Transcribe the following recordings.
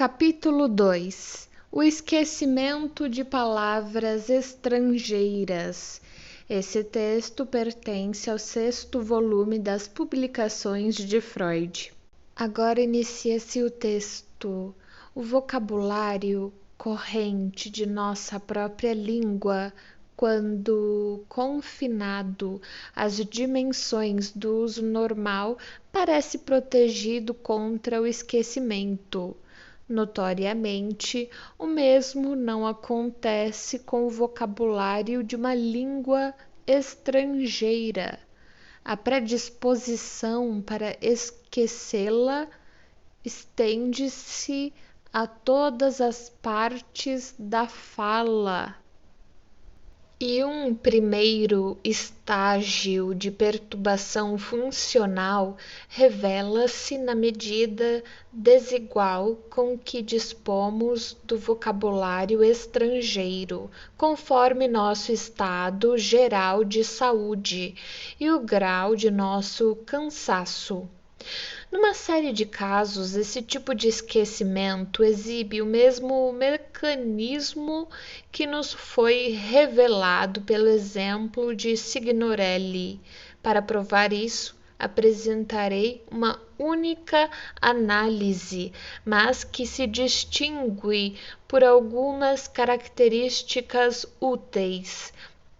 Capítulo 2. O esquecimento de palavras estrangeiras. Esse texto pertence ao 6º volume das Publicações de Freud. Agora inicia-se o texto. O vocabulário corrente de nossa própria língua, quando confinado às dimensões do uso normal, parece protegido contra o esquecimento. Notoriamente, o mesmo não acontece com o vocabulário de uma língua estrangeira. A predisposição para esquecê-la estende-se a todas as partes da fala. E um primeiro estágio de perturbação funcional revela-se na medida desigual com que dispomos do vocabulário estrangeiro, conforme nosso estado geral de saúde e o grau de nosso cansaço. Numa série de casos, esse tipo de esquecimento exibe o mesmo mecanismo que nos foi revelado pelo exemplo de Signorelli. Para provar isso, apresentarei uma única análise, mas que se distingue por algumas características úteis.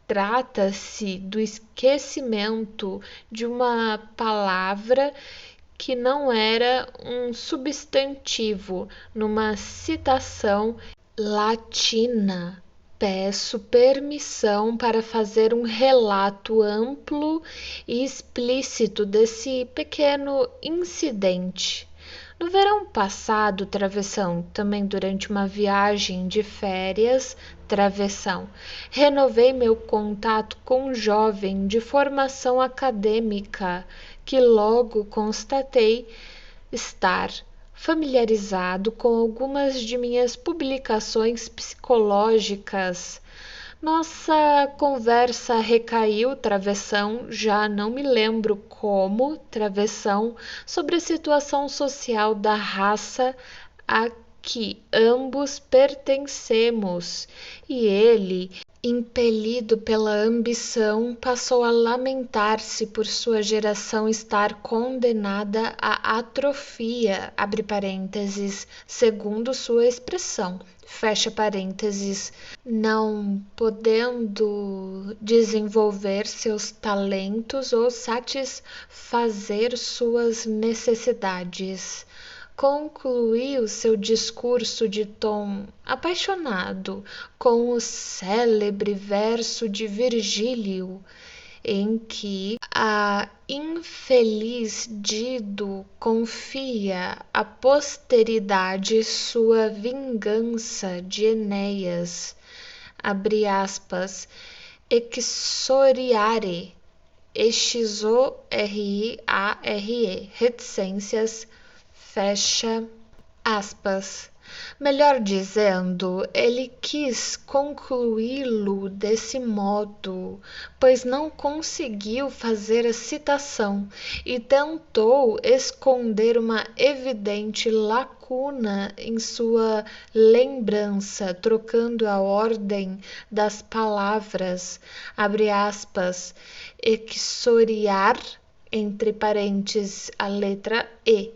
Trata-se do esquecimento de uma palavra que não era um substantivo numa citação latina. Peço permissão para fazer um relato amplo e explícito desse pequeno incidente. No verão passado, travessão, também durante uma viagem de férias, travessão, renovei meu contato com um jovem de formação acadêmica que logo constatei estar familiarizado com algumas de minhas publicações psicológicas. Nossa conversa recaiu, travessão, já não me lembro como, travessão, sobre a situação social da raça a que ambos pertencemos, e ele, impelido pela ambição, passou a lamentar-se por sua geração estar condenada à atrofia, abre parênteses, segundo sua expressão, fecha parênteses, não podendo desenvolver seus talentos ou satisfazer suas necessidades. Concluiu seu discurso de tom apaixonado com o célebre verso de Virgílio, em que a infeliz Dido confia à posteridade sua vingança de Enéas, abre aspas, exoriare, exoriare, reticências, fecha aspas. Melhor dizendo, ele quis concluí-lo desse modo, pois não conseguiu fazer a citação e tentou esconder uma evidente lacuna em sua lembrança, trocando a ordem das palavras, abre aspas, exoriar, entre parênteses, a letra E,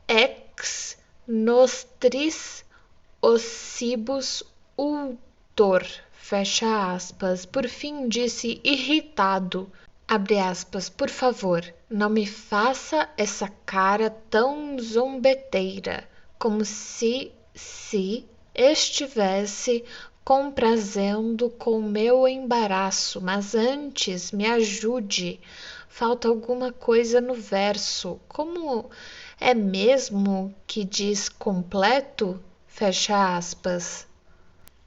ex nostris ossibus ultor, fecha aspas. Por fim disse irritado, abre aspas, por favor, não me faça essa cara tão zombeteira, como se estivesse comprazendo com meu embaraço, mas antes me ajude. Falta alguma coisa no verso. Como é mesmo que diz completo? Fecha aspas.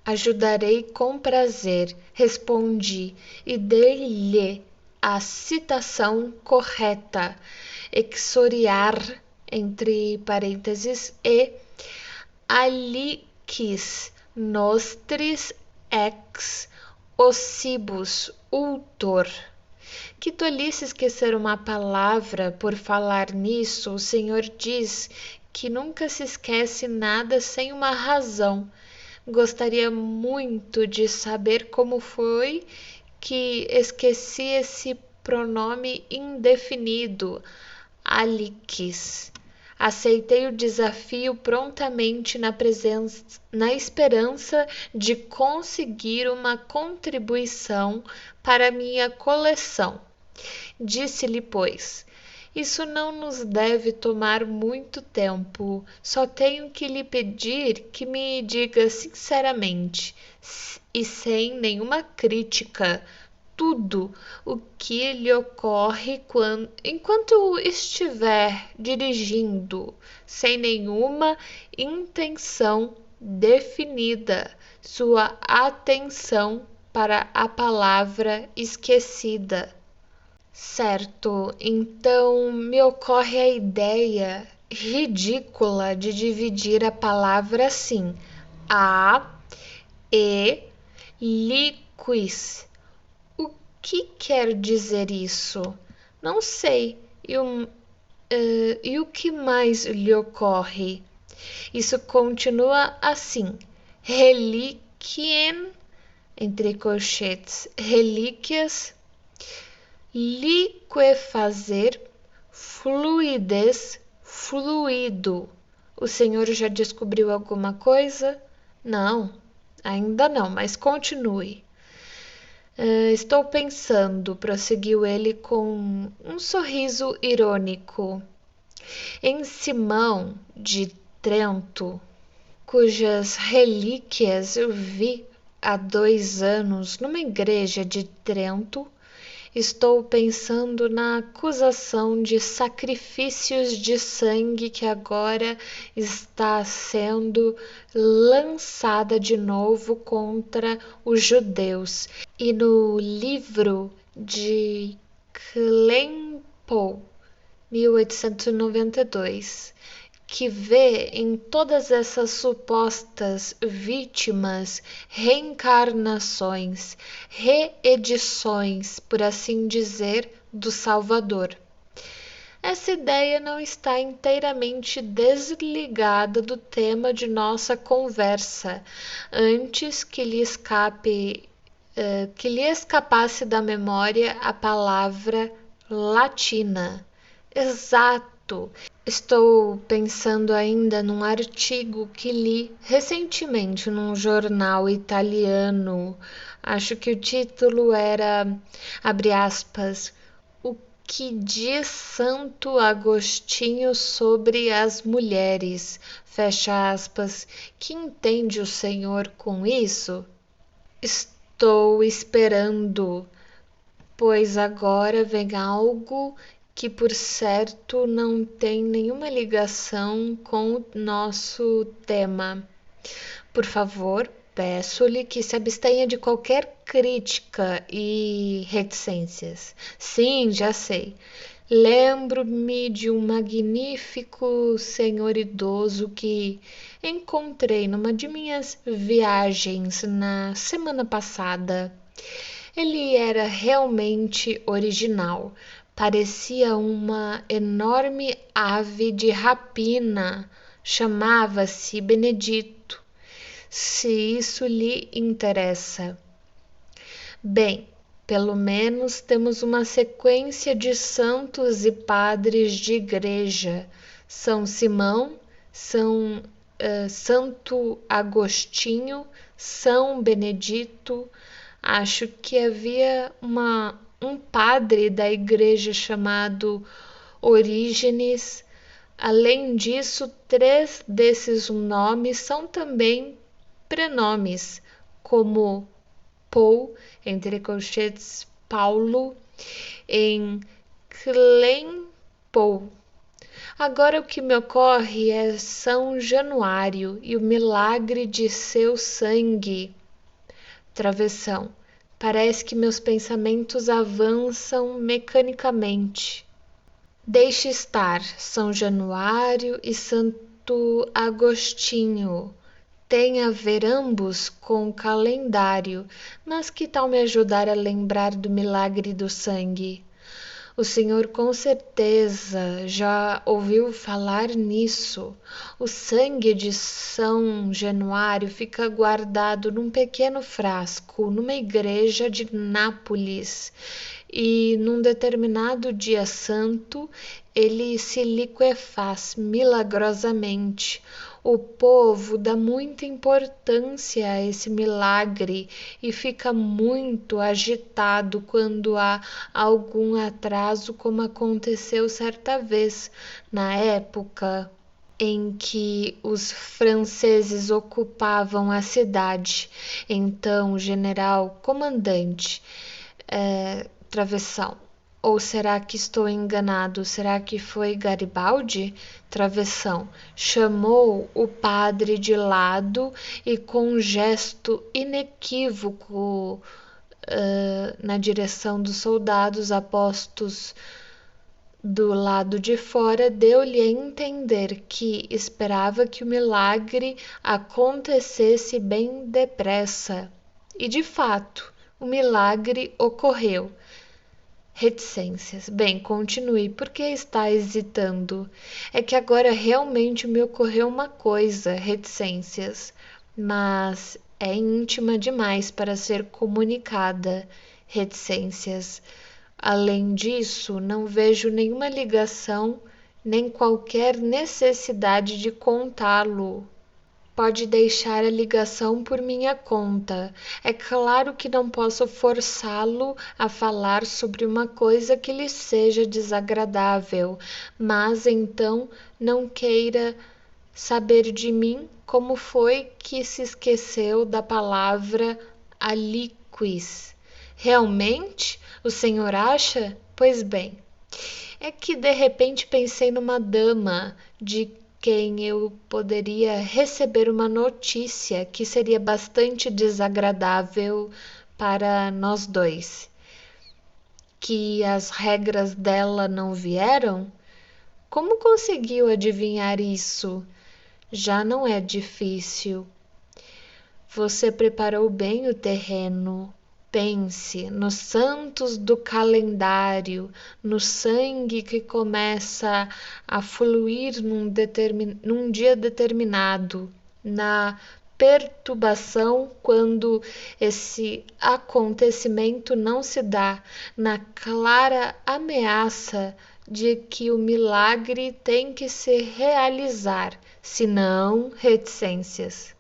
Ajudarei com prazer, respondi, e dei-lhe a citação correta. Exoriar, entre parênteses, e aliquis nostris ex ossibus ultor. Que tolice esquecer uma palavra por falar nisso. O Senhor diz que nunca se esquece nada sem uma razão. Gostaria muito de saber como foi que esqueci esse pronome indefinido, aliquis. Aceitei o desafio prontamente na esperança de conseguir uma contribuição para minha coleção. Disse-lhe, pois, isso não nos deve tomar muito tempo. Só tenho que lhe pedir que me diga sinceramente e sem nenhuma crítica tudo o que lhe ocorre enquanto estiver dirigindo, sem nenhuma intenção definida, sua atenção para a palavra esquecida. Certo, então me ocorre a ideia ridícula de dividir a palavra assim: a e liquis. O que quer dizer isso? Não sei. E o que mais lhe ocorre? Isso continua assim: reliquiem, entre colchetes, relíquias, liquefazer, fluidez, fluido. O senhor já descobriu alguma coisa? Não, ainda não, mas continue. Estou pensando, prosseguiu ele com um sorriso irônico, em Simão de Trento, cujas relíquias eu vi há 2 anos numa igreja de Trento. Estou pensando na acusação de sacrifícios de sangue que agora está sendo lançada de novo contra os judeus. E no livro de Klempel, 1892, que vê em todas essas supostas vítimas reencarnações, reedições, por assim dizer, do Salvador. Essa ideia não está inteiramente desligada do tema de nossa conversa, antes que lhe escapasse da memória a palavra latina. Exato! Estou pensando ainda num artigo que li recentemente num jornal italiano. Acho que o título era, abre aspas, O que diz Santo Agostinho sobre as mulheres, fecha aspas. Que entende o senhor com isso? Estou esperando, pois agora vem algo que por certo não tem nenhuma ligação com o nosso tema. Por favor, peço-lhe que se abstenha de qualquer crítica e reticências. Sim, já sei. Lembro-me de um magnífico senhor idoso que encontrei numa de minhas viagens na semana passada. Ele era realmente original. Parecia uma enorme ave de rapina. Chamava-se Benedito, se isso lhe interessa. Bem, pelo menos temos uma sequência de santos e padres de igreja. São Simão, Santo Agostinho, São Benedito. Acho que havia um padre da igreja chamado Orígenes. Além disso, 3 desses nomes são também prenomes, como Paul, entre colchetes Paulo, em Klempel. Agora o que me ocorre é São Januário e o milagre de seu sangue. Travessão. Parece que meus pensamentos avançam mecanicamente. Deixe estar São Januário e Santo Agostinho. Tem a ver ambos com o calendário, mas que tal me ajudar a lembrar do milagre do sangue? O senhor com certeza já ouviu falar nisso. O sangue de São Januário fica guardado num pequeno frasco numa igreja de Nápoles e num determinado dia santo ele se liquefaz milagrosamente. O povo dá muita importância a esse milagre e fica muito agitado quando há algum atraso, como aconteceu certa vez, na época em que os franceses ocupavam a cidade. Então, o general comandante, Travessão. Ou será que estou enganado? Será que foi Garibaldi? Travessão. Chamou o padre de lado e com um gesto inequívoco na direção dos soldados apostos do lado de fora, deu-lhe a entender que esperava que o milagre acontecesse bem depressa. E de fato, o milagre ocorreu. Reticências. Bem, continue. Por que está hesitando? É que agora realmente me ocorreu uma coisa, reticências, mas é íntima demais para ser comunicada. Reticências. Além disso, não vejo nenhuma ligação, nem qualquer necessidade de contá-lo. Pode deixar a ligação por minha conta. É claro que não posso forçá-lo a falar sobre uma coisa que lhe seja desagradável, mas então não queira saber de mim como foi que se esqueceu da palavra aliquis. Realmente? O senhor acha? Pois bem, é que de repente pensei numa dama de quem eu poderia receber uma notícia que seria bastante desagradável para nós dois. Que as regras dela não vieram? Como conseguiu adivinhar isso? Já não é difícil. Você preparou bem o terreno. Pense nos santos do calendário, no sangue que começa a fluir num dia determinado, na perturbação quando esse acontecimento não se dá, na clara ameaça de que o milagre tem que se realizar, senão reticências.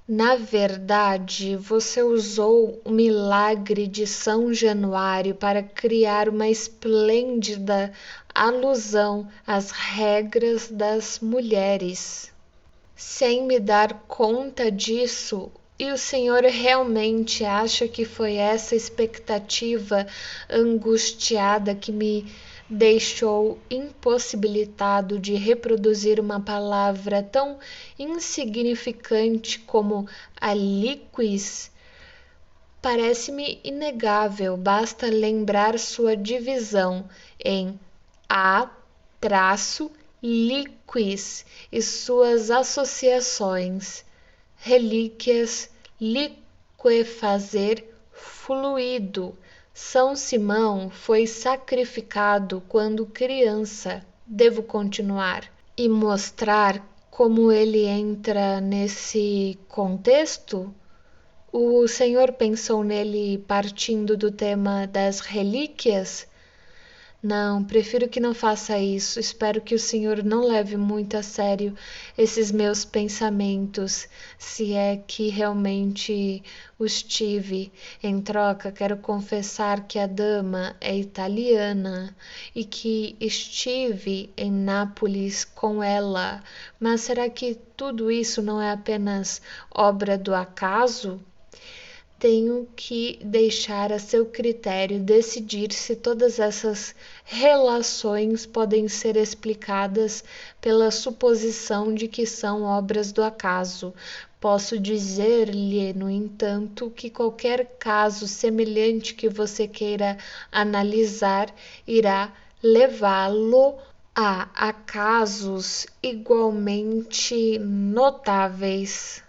Na verdade, você usou o milagre de São Januário para criar uma esplêndida alusão às regras das mulheres. Sem me dar conta disso, e o senhor realmente acha que foi essa expectativa angustiada que me deixou impossibilitado de reproduzir uma palavra tão insignificante como aliquis? Parece-me inegável, basta lembrar sua divisão em a-liquis e suas associações: relíquias, liquefazer, fluido. São Simão foi sacrificado quando criança. Devo continuar e mostrar como ele entra nesse contexto? O senhor pensou nele partindo do tema das relíquias? Não, prefiro que não faça isso. Espero que o senhor não leve muito a sério esses meus pensamentos, se é que realmente os tive. Em troca, quero confessar que a dama é italiana e que estive em Nápoles com ela. Mas será que tudo isso não é apenas obra do acaso? Tenho que deixar a seu critério decidir se todas essas relações podem ser explicadas pela suposição de que são obras do acaso. Posso dizer-lhe, no entanto, que qualquer caso semelhante que você queira analisar irá levá-lo a casos igualmente notáveis.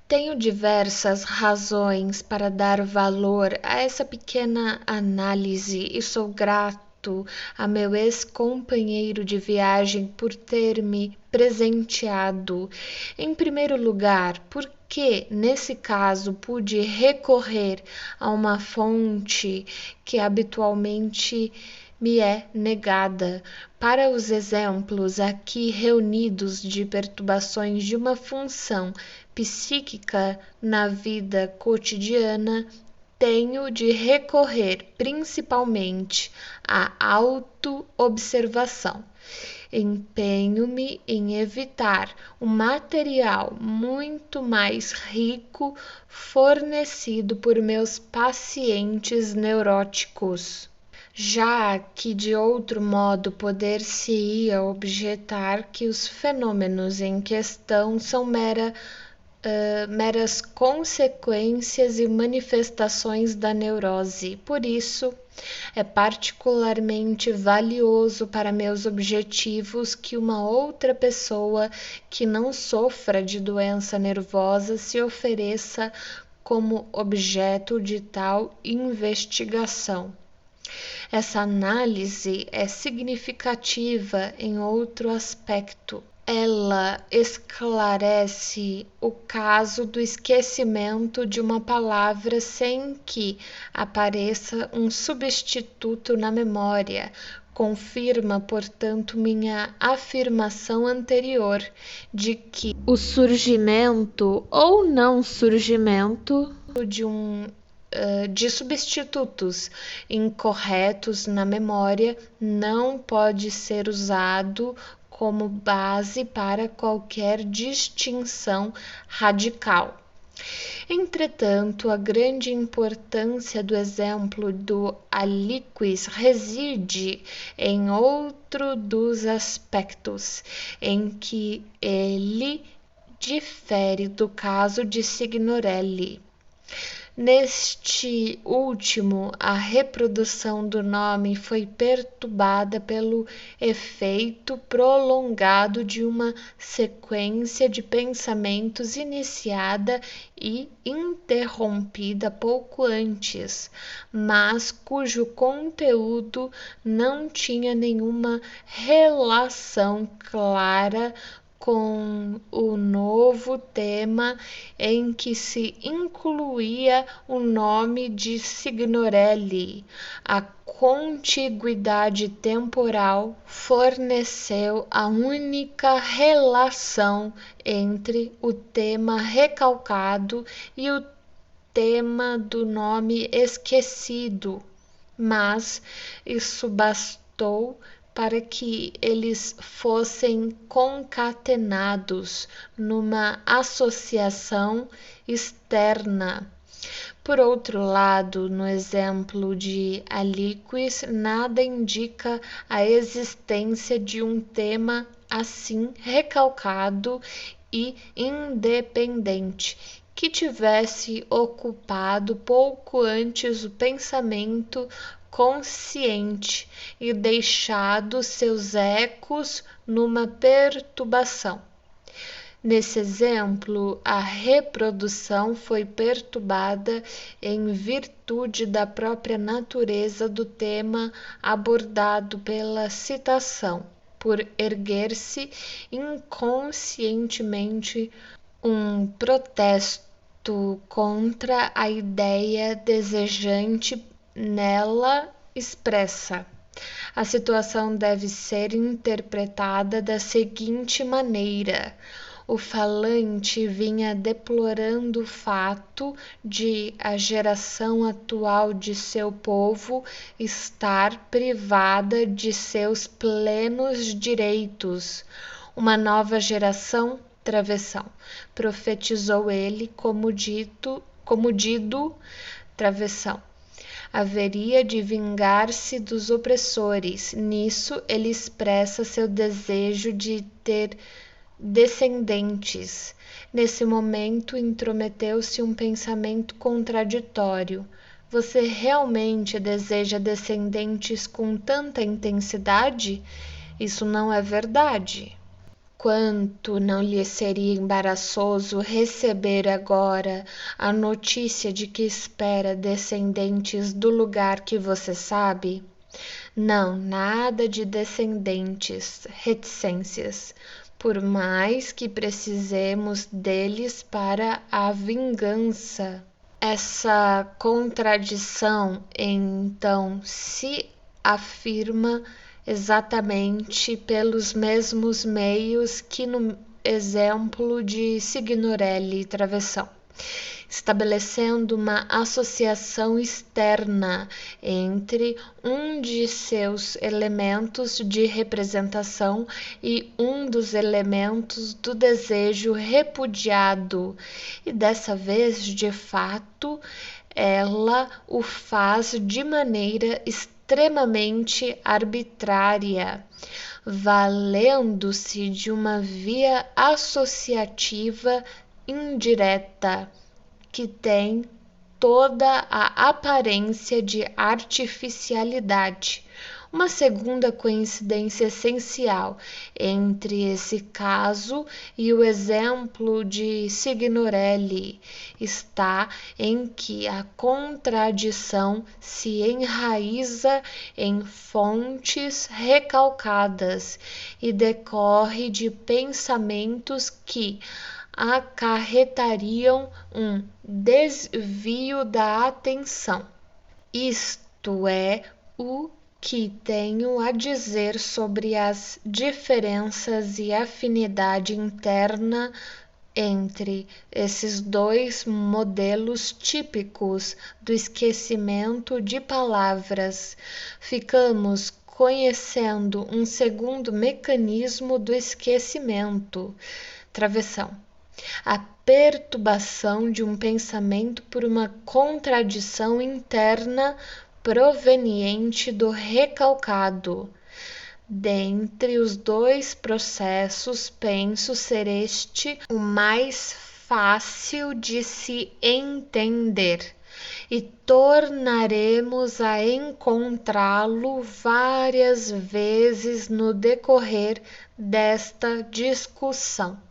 Tenho diversas razões para dar valor a essa pequena análise e sou grato grato a meu ex-companheiro de viagem por ter me presenteado. Em primeiro lugar, porque nesse caso pude recorrer a uma fonte que habitualmente me é negada. Para os exemplos aqui reunidos de perturbações de uma função psíquica na vida cotidiana, tenho de recorrer principalmente à autoobservação. Empenho-me em evitar um material muito mais rico fornecido por meus pacientes neuróticos, já que de outro modo poder-se-ia objetar que os fenômenos em questão são meras consequências e manifestações da neurose. Por isso, é particularmente valioso para meus objetivos que uma outra pessoa que não sofra de doença nervosa se ofereça como objeto de tal investigação. Essa análise é significativa em outro aspecto. Ela esclarece o caso do esquecimento de uma palavra sem que apareça um substituto na memória. Confirma, portanto, minha afirmação anterior de que o surgimento ou não surgimento de substitutos incorretos na memória não pode ser usado como base para qualquer distinção radical. Entretanto, a grande importância do exemplo do aliquis reside em outro dos aspectos em que ele difere do caso de Signorelli. Neste último, a reprodução do nome foi perturbada pelo efeito prolongado de uma sequência de pensamentos iniciada e interrompida pouco antes, mas cujo conteúdo não tinha nenhuma relação clara com o novo tema em que se incluía o nome de Signorelli. A contiguidade temporal forneceu a única relação entre o tema recalcado e o tema do nome esquecido, mas isso bastou para que eles fossem concatenados numa associação externa. Por outro lado, no exemplo de aliquis, nada indica a existência de um tema assim recalcado e independente, que tivesse ocupado pouco antes o pensamento consciente e deixado seus ecos numa perturbação. Nesse exemplo, a reprodução foi perturbada em virtude da própria natureza do tema abordado pela citação, por erguer-se inconscientemente um protesto contra a ideia desejante nela expressa. A situação deve ser interpretada da seguinte maneira: o falante vinha deplorando o fato de a geração atual de seu povo estar privada de seus plenos direitos. Uma nova geração, travessão, profetizou ele como dito, travessão, haveria de vingar-se dos opressores. Nisso ele expressa seu desejo de ter descendentes. Nesse momento intrometeu-se um pensamento contraditório. Você realmente deseja descendentes com tanta intensidade? Isso não é verdade. Quanto não lhe seria embaraçoso receber agora a notícia de que espera descendentes do lugar que você sabe? Não, nada de descendentes, reticências, por mais que precisemos deles para a vingança. Essa contradição, então, se afirma exatamente pelos mesmos meios que no exemplo de Signorelli e Travessão, estabelecendo uma associação externa entre um de seus elementos de representação e um dos elementos do desejo repudiado, e dessa vez, de fato, ela o faz de maneira extremamente arbitrária, valendo-se de uma via associativa indireta que tem toda a aparência de artificialidade. Uma segunda coincidência essencial entre esse caso e o exemplo de Signorelli está em que a contradição se enraiza em fontes recalcadas e decorre de pensamentos que acarretariam um desvio da atenção. Isto é o que tenho a dizer sobre as diferenças e afinidade interna entre esses dois modelos típicos do esquecimento de palavras. Ficamos conhecendo um segundo mecanismo do esquecimento. Travessão. A perturbação de um pensamento por uma contradição interna proveniente do recalcado. Dentre os dois processos, penso ser este o mais fácil de se entender, e tornaremos a encontrá-lo várias vezes no decorrer desta discussão.